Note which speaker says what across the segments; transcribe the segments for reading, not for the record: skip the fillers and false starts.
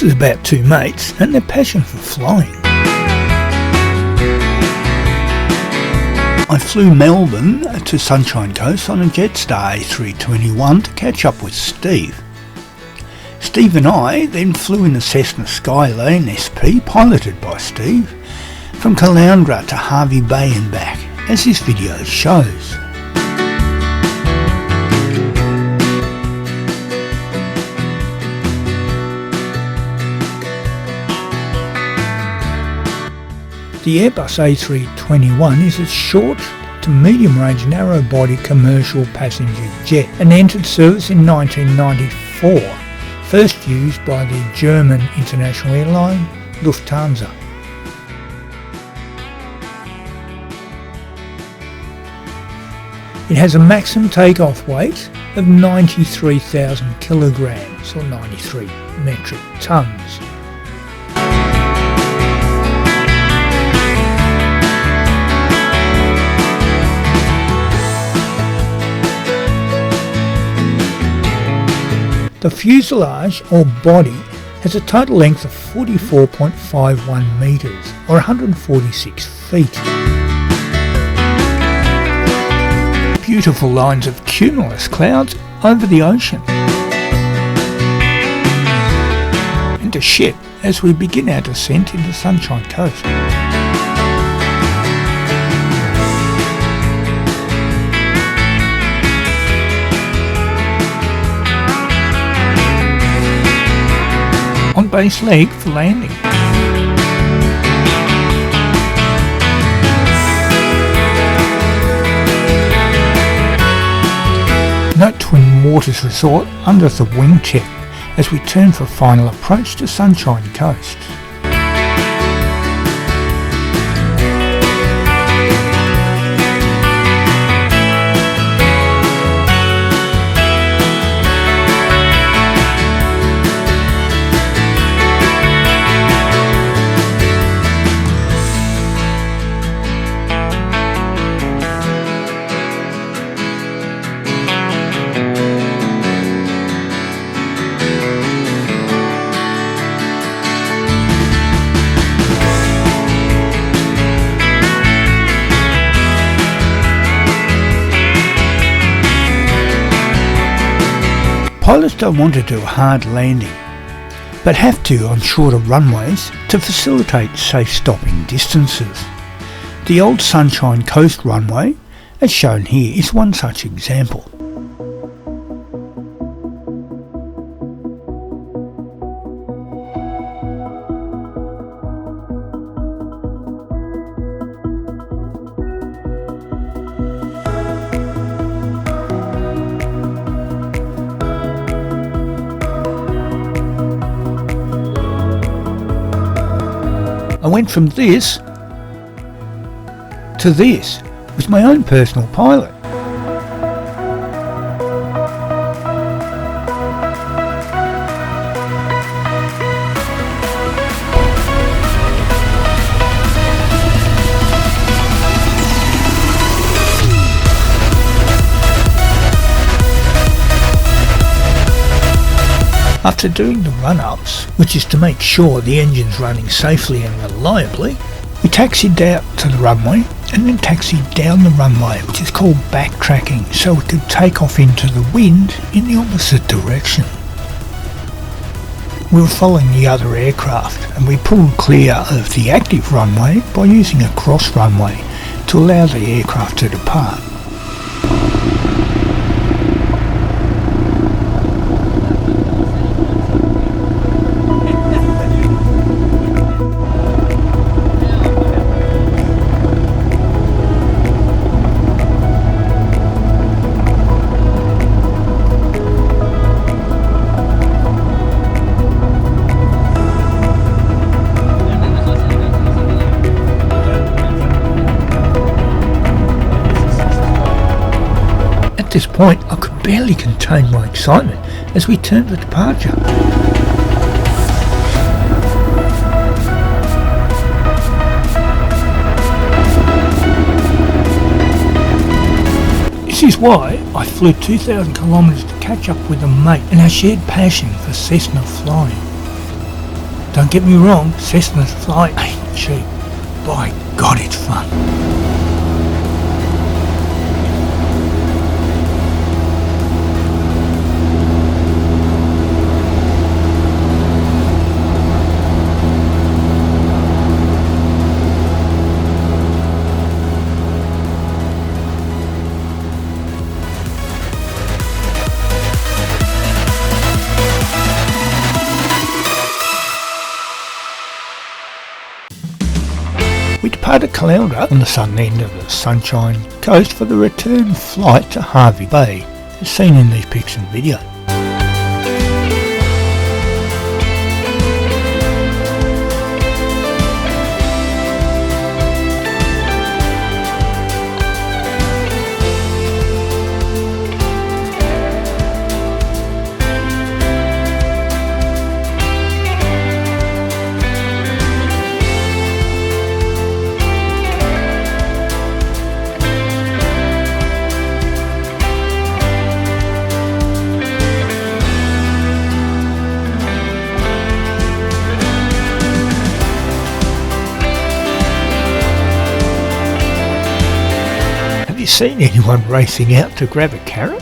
Speaker 1: is about two mates and their passion for flying. I flew Melbourne to Sunshine Coast on a Jetstar A321 to catch up with Steve. Steve and I then flew in the Cessna Skylane SP, piloted by Steve, from Caloundra to Hervey Bay and back, as this video shows. The Airbus A321 is a short to medium-range narrow-body commercial passenger jet and entered service in 1994, first used by the German international airline Lufthansa. It has a maximum takeoff weight of 93,000 kilograms or 93 metric tons. The fuselage or body has a total length of 44.51 metres or 146 feet. Beautiful lines of cumulus clouds over the ocean. And a ship as we begin our descent into Sunshine Coast. On base leg for landing. Note Twin Waters Resort under the wingtip as we turn for final approach to Sunshine Coast. Pilots don't want to do a hard landing, but have to on shorter runways to facilitate safe stopping distances. The old Sunshine Coast runway, as shown here, is one such example. I went from this to this with my own personal pilot. After doing the run-ups, which is to make sure the engine's running safely and reliably, we taxied out to the runway and then taxied down the runway, which is called backtracking, so we could take off into the wind in the opposite direction. We were following the other aircraft and we pulled clear of the active runway by using a cross runway to allow the aircraft to depart. At this point, I could barely contain my excitement as we turned for departure. This is why I flew 2,000 kilometres to catch up with a mate and our shared passion for Cessna flying. Don't get me wrong, Cessna flight ain't cheap. By God, it's fun. We departed Caloundra on the southern end of the Sunshine Coast for the return flight to Hervey Bay, as seen in these pics and video. Seen anyone racing out to grab a carrot?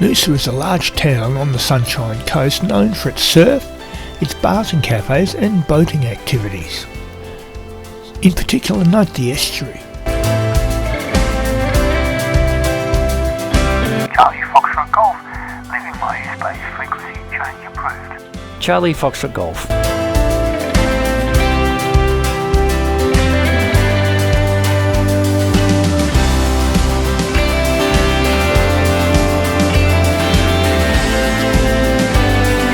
Speaker 1: Noosa is a large town on the Sunshine Coast known for its surf, its bars and cafes and boating activities. In particular, note the estuary.
Speaker 2: Charlie Foxtrot Golf, leaving my airspace, frequency change approved.
Speaker 3: Charlie Foxtrot Golf.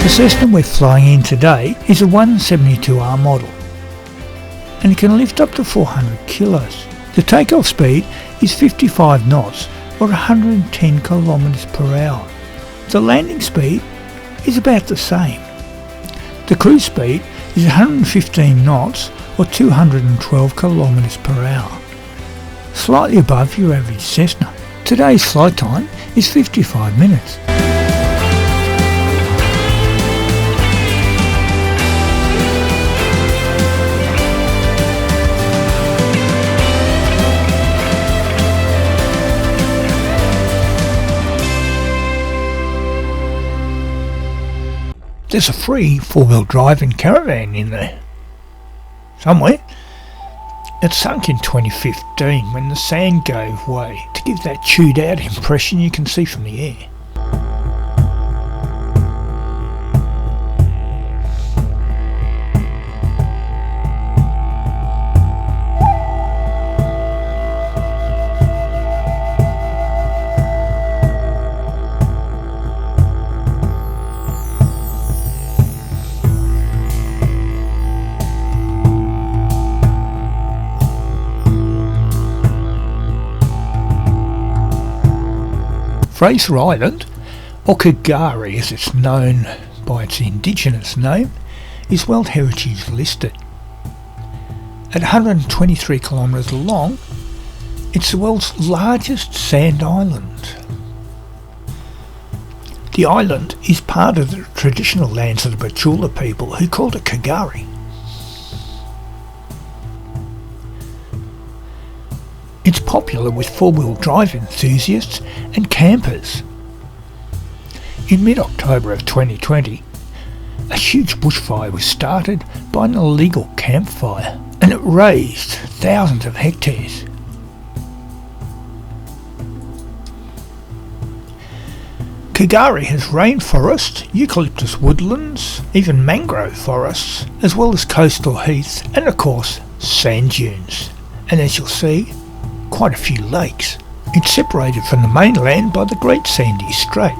Speaker 1: The Cessna we're flying in today is a 172R model and it can lift up to 400 kilos. The takeoff speed is 55 knots or 110 kilometers per hour. The landing speed is about the same. The cruise speed is 115 knots or 212 kilometers per hour, slightly above your average Cessna. Today's flight time is 55 minutes. There's a free 4-wheel drive and caravan in there somewhere. It sunk in 2015 when the sand gave way to give that chewed out impression you can see from the air. Fraser Island, or Kagari as it's known by its indigenous name, is World Heritage listed. At 123 kilometres long, it's the world's largest sand island. The island is part of the traditional lands of the Cooloola people who called it Kagari. It's popular with four-wheel drive enthusiasts and campers. In mid-October of 2020, a huge bushfire was started by an illegal campfire, and it razed thousands of hectares. Kagari has rainforest, eucalyptus woodlands, even mangrove forests, as well as coastal heaths and of course sand dunes. And as you'll see, quite a few lakes. It's separated from the mainland by the Great Sandy Strait.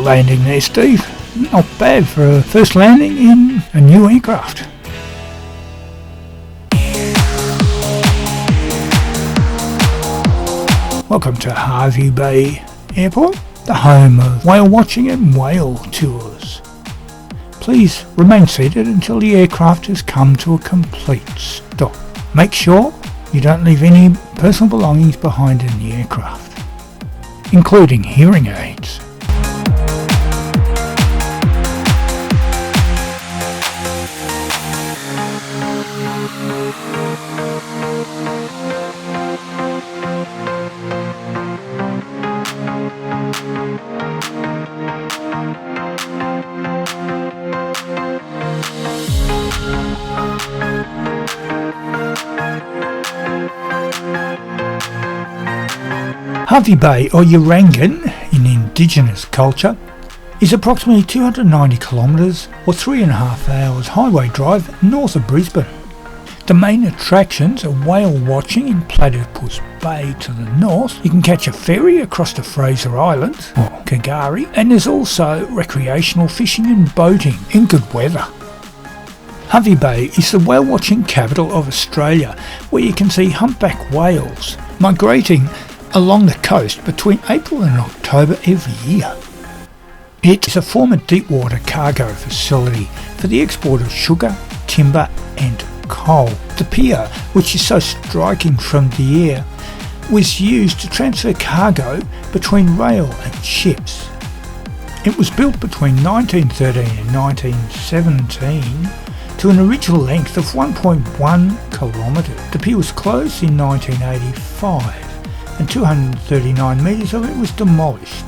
Speaker 1: landing there, Steve. Not bad for a first landing in a new aircraft. Welcome to Hervey Bay Airport, the home of whale watching and whale tours. Please remain seated until the aircraft has come to a complete stop. Make sure you don't leave any personal belongings behind in the aircraft, including hearing aids. Hervey Bay, or Urangan in indigenous culture, is approximately 290 kilometres or 3.5 hours highway drive north of Brisbane. The main attractions are whale watching in Platypus Bay to the north. You can catch a ferry across to Fraser Island, or Kagari, and there's also recreational fishing and boating in good weather. Hervey Bay is the whale watching capital of Australia, where you can see humpback whales migrating along the coast between April and October every year. It is a former deep-water cargo facility for the export of sugar, timber and coal. The pier, which is so striking from the air, was used to transfer cargo between rail and ships. It was built between 1913 and 1917 to an original length of 1.1 kilometres. The pier was closed in 1985. And 239 metres of it was demolished.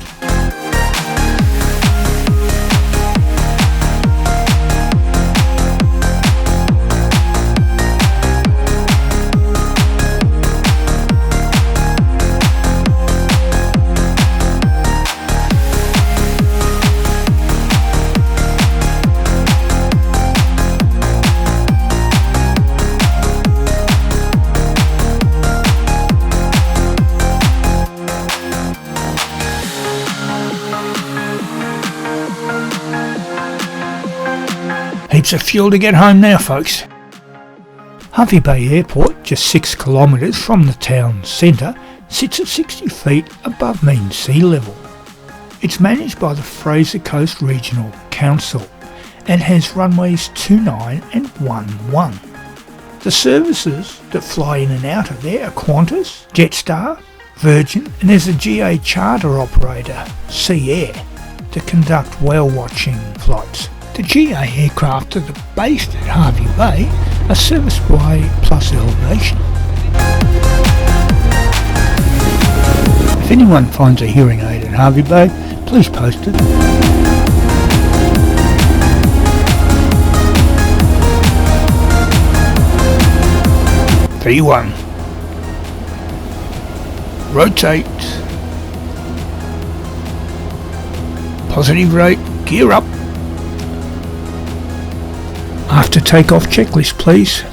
Speaker 1: Heaps of fuel to get home now, folks. Hervey Bay Airport, just 6 kilometres from the town centre, sits at 60 feet above mean sea level. It's managed by the Fraser Coast Regional Council and has runways 29 and 11. The services that fly in and out of there are Qantas, Jetstar, Virgin, and there's a GA charter operator, Sea Air, to conduct whale watching flights. The GA aircraft that are based at Hervey Bay are serviced by Plus Elevation. If anyone finds a hearing aid at Hervey Bay, please post it. V1. Rotate. Positive rate. Gear up. After takeoff checklist, please.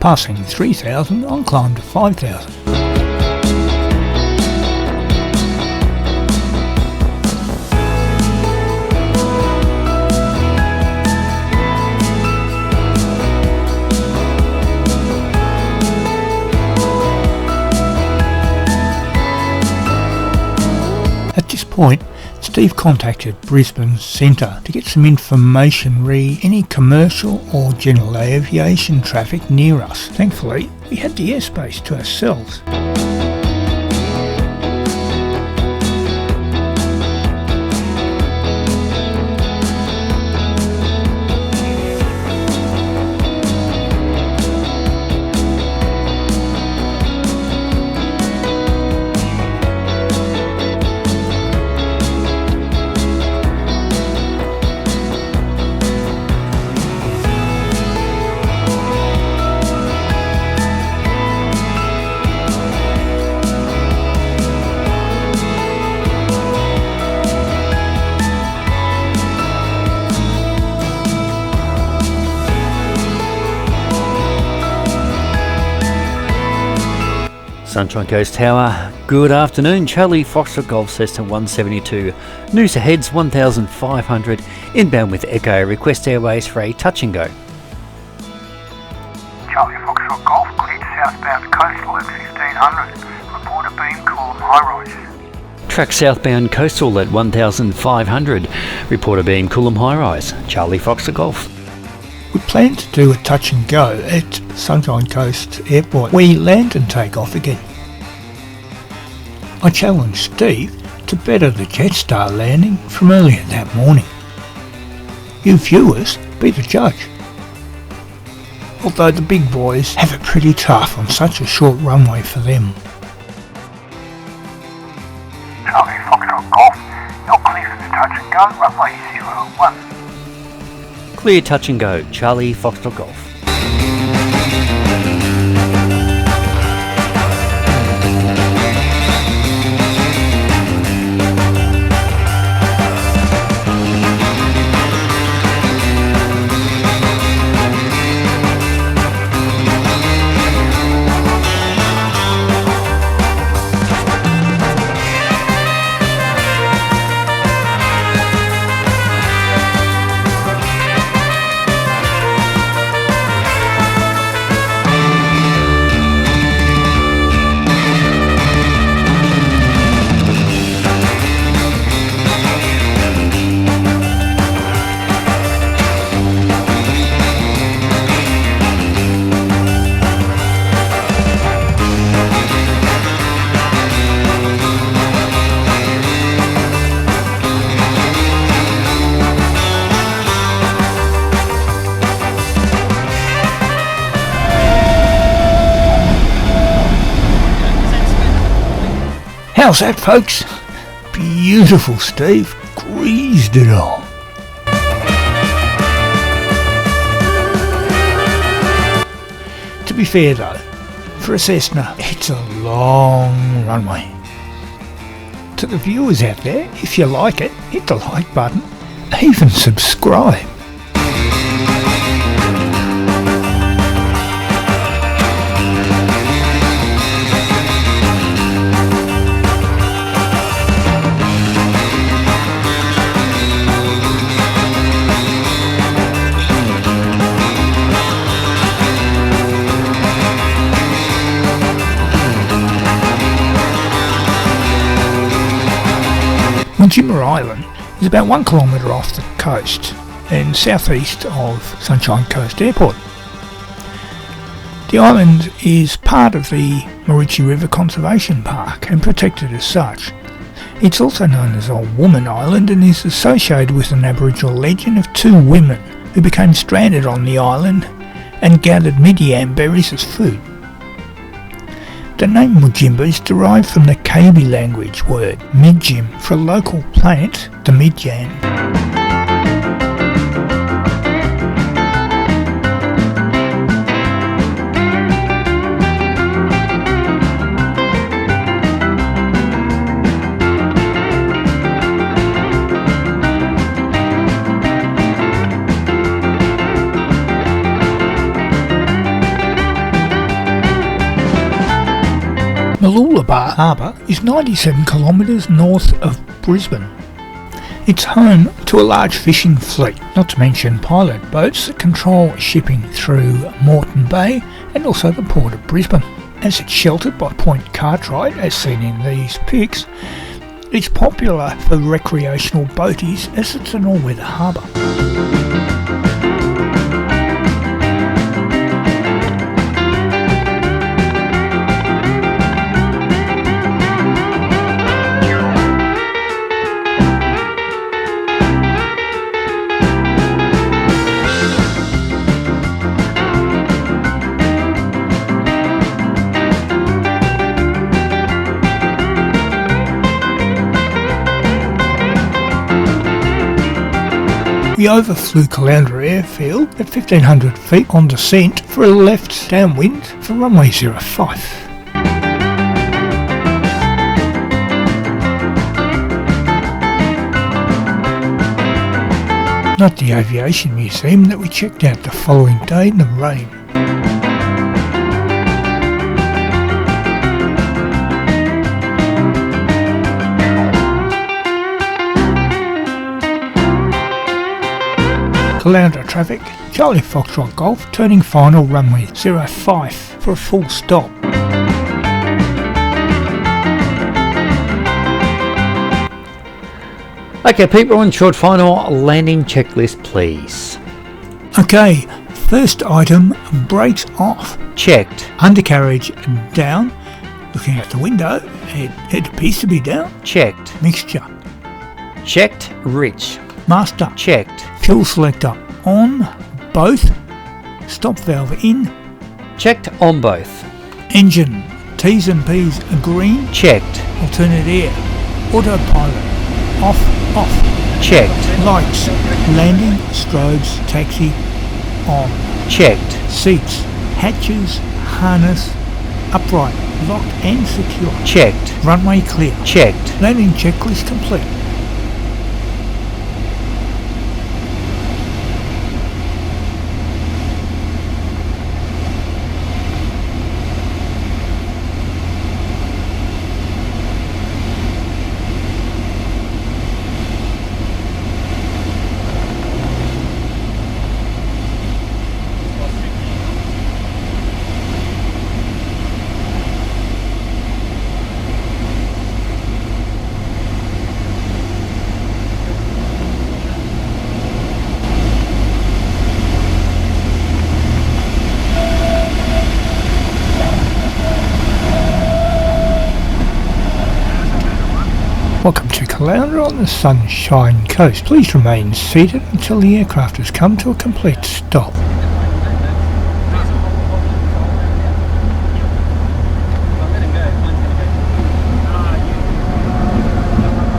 Speaker 1: Passing 3,000 on climb to 5,000. Point, Steve contacted Brisbane's centre to get some information re any commercial or general aviation traffic near us. Thankfully, we had the airspace to ourselves.
Speaker 3: Sunshine Coast Tower, good afternoon. Charlie Foxtrot Golf Cessna 172, Noosa heads 1500, inbound with Echo, request airways for a touch and go.
Speaker 2: Charlie Foxtrot Golf, cleared southbound coastal at 1500. Report a beam Coolum high rise.
Speaker 3: Track southbound coastal at 1500, report a beam Coolum high rise. Charlie Foxtrot Golf.
Speaker 1: We planned to do a touch and go at Sunshine Coast Airport. We land and take off again. I challenged Steve to better the Jetstar landing from earlier that morning. You viewers be the judge. Although the big boys have it pretty tough on such a short runway for them.
Speaker 2: Charlie Foxtrot Golf, you're clear for the touch and go, runway 01.
Speaker 3: Clear touch and go. Charlie Foxtrot Golf.
Speaker 1: How's that, folks? Beautiful, Steve. Greased it all. To be fair though, for a Cessna, it's a long runway. To the viewers out there, if you like it, hit the like button, even subscribe. Jimmer Island is about 1 kilometre off the coast and southeast of Sunshine Coast Airport. The island is part of the Marichi River Conservation Park and protected as such. It's also known as Old Woman Island and is associated with an Aboriginal legend of 2 women who became stranded on the island and gathered midian berries as food. The name Mujimba is derived from the Kabi language word midjim for a local plant, the midjan. Cooloola Harbour is 97 kilometres north of Brisbane. It's home to a large fishing fleet, not to mention pilot boats that control shipping through Moreton Bay and also the Port of Brisbane. As it's sheltered by Point Cartwright, as seen in these pics, It's popular for recreational boaties as it's an all-weather harbour. We overflew Caloundra airfield at 1500 feet on descent for a left downwind for runway 05. Not the aviation museum that we checked out the following day in the rain. Caloundra traffic, Charlie Foxtrot Golf, turning final runway 05 for a full stop.
Speaker 3: Okay, people, on short final landing checklist, please.
Speaker 1: Okay, first item, brakes off.
Speaker 3: Checked.
Speaker 1: Undercarriage down. Looking out the window, it appears to be down.
Speaker 3: Checked.
Speaker 1: Mixture.
Speaker 3: Checked. Rich.
Speaker 1: Master.
Speaker 3: Checked.
Speaker 1: Fuel selector on both. Stop valve in.
Speaker 3: Checked on both.
Speaker 1: Engine. T's and P's are green.
Speaker 3: Checked.
Speaker 1: Alternate air. Autopilot. Off.
Speaker 3: Checked.
Speaker 1: Lights. Landing. Strobes. Taxi. On.
Speaker 3: Checked.
Speaker 1: Seats. Hatches. Harness. Upright. Locked and secure.
Speaker 3: Checked.
Speaker 1: Runway clear.
Speaker 3: Checked.
Speaker 1: Landing checklist complete. Welcome to Caloundra on the Sunshine Coast. Please remain seated until the aircraft has come to a complete stop.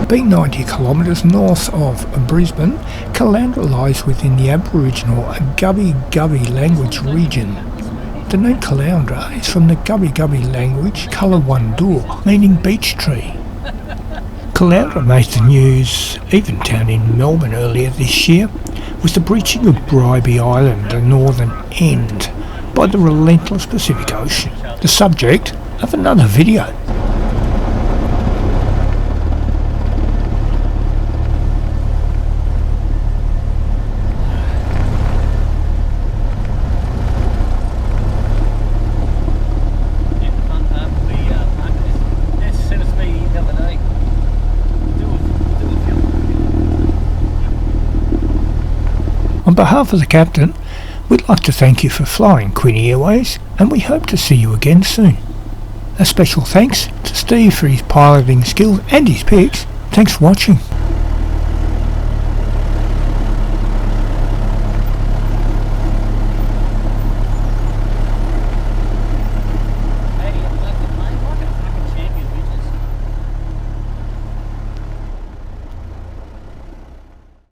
Speaker 1: Being 90 kilometres north of Brisbane, Caloundra lies within the Aboriginal Gubbi Gubbi language region. The name Caloundra is from the Gubbi Gubbi language Caloundra, meaning beech tree. Caloundra made the news, even down in Melbourne earlier this year, was the breaching of Hervey Island, the northern end, by the relentless Pacific Ocean, the subject of another video. On behalf of the captain, we'd like to thank you for flying Queen Airways, and we hope to see you again soon. A special thanks to Steve for his piloting skills and his pics. Thanks for watching.